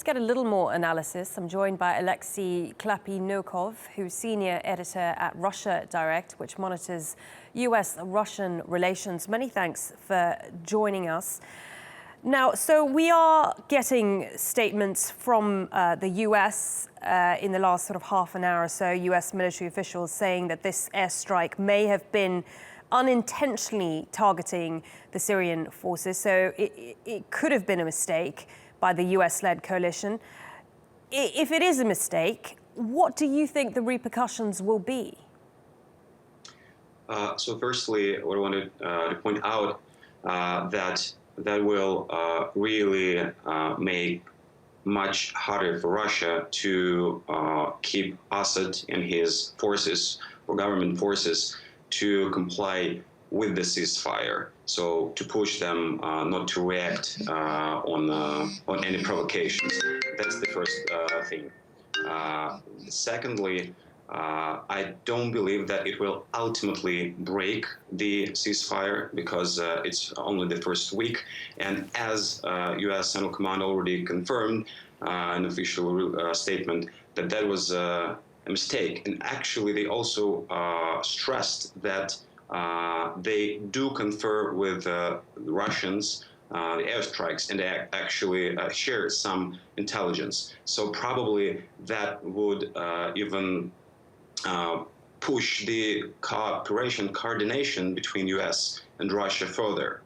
get a little more analysis, I'm joined by Alexey Khlebnikov, who's senior editor at Russia Direct, which monitors US-Russian relations. Many thanks for joining us. Now, so we are getting statements from the US in the last sort of half an hour or so, US military officials saying that this airstrike may have been unintentionally targeting the Syrian forces. So it could have been a mistake by the US-led coalition. If it is a mistake, what do you think the repercussions will be? So firstly, what I wanted to point out that will really make much harder for Russia to keep Assad and his forces or government forces to comply with the ceasefire. So to push them not to react on any provocations. That's the first thing. Secondly, I don't believe that it will ultimately break the ceasefire because it's only the first week. And as U.S. Central Command already confirmed an official statement that was a mistake. And actually, they also stressed that they do confer with the Russians the airstrikes, and they actually share some intelligence. So probably that would even push the coordination between US and Russia further.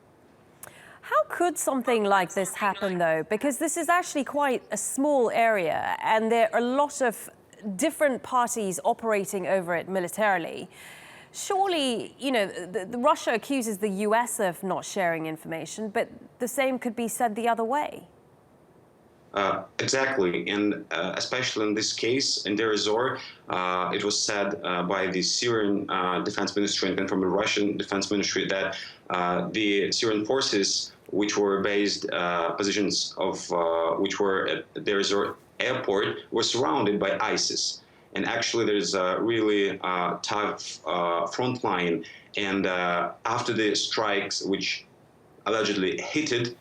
How could something like this happen, though? Because this is actually quite a small area, and there are a lot of different parties operating over it militarily. Surely, you know, Russia accuses the US of not sharing information, but the same could be said the other way. Exactly, and especially in this case, in Deir ez-Zor, it was said by the Syrian defense ministry and from the Russian defense ministry that the Syrian forces, which were based positions of which were at Deir ez-Zor airport, were surrounded by ISIS. And actually, there's a really tough front line. And after the strikes, which allegedly hit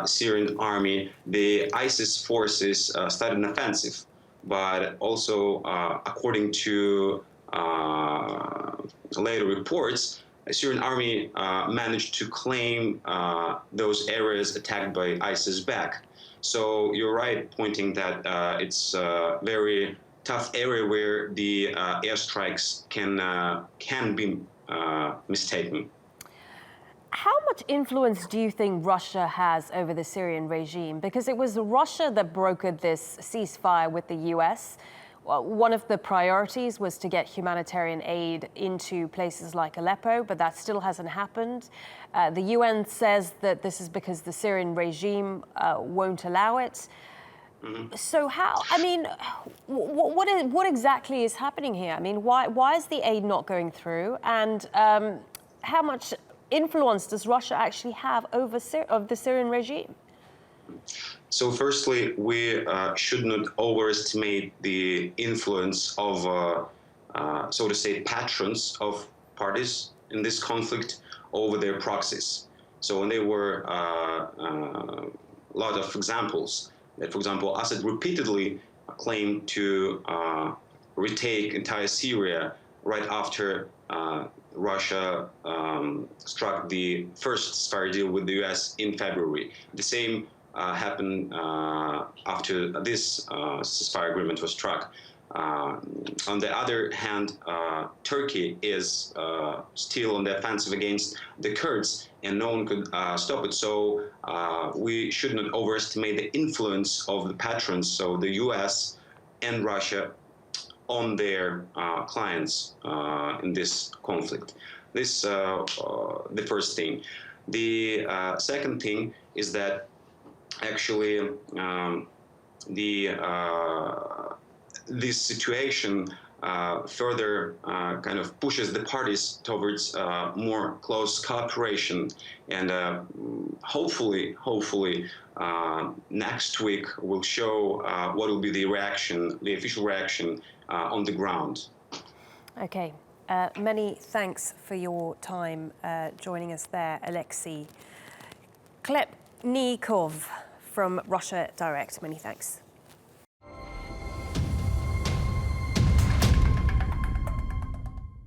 Syrian army, the ISIS forces started an offensive. But also, according to later reports, the Syrian army managed to claim those areas attacked by ISIS back. So you're right, pointing that it's very tough area where the airstrikes can be mistaken. How much influence do you think Russia has over the Syrian regime? Because it was Russia that brokered this ceasefire with the US. One of the priorities was to get humanitarian aid into places like Aleppo, but that still hasn't happened. The UN says that this is because the Syrian regime won't allow it. Mm-hmm. So how, I mean, what exactly is happening here? I mean, why is the aid not going through? And how much influence does Russia actually have over the Syrian regime? So firstly, we should not overestimate the influence of, so to say, patrons of parties in this conflict over their proxies. So when there were a lot of examples, that, for example, Assad repeatedly claimed to retake entire Syria right after Russia struck the first ceasefire deal with the US in February. The same happened after this ceasefire agreement was struck. On the other hand, Turkey is still on the offensive against the Kurds, and no one could stop it. So we should not overestimate the influence of the patrons, so the US and Russia, on their clients in this conflict. This the first thing. The second thing is that actually this situation further kind of pushes the parties towards more close cooperation, and hopefully next week will show what will be the reaction, the official reaction on the ground. Okay, many thanks for your time joining us there, Alexey Khlebnikov from Russia Direct. Many thanks.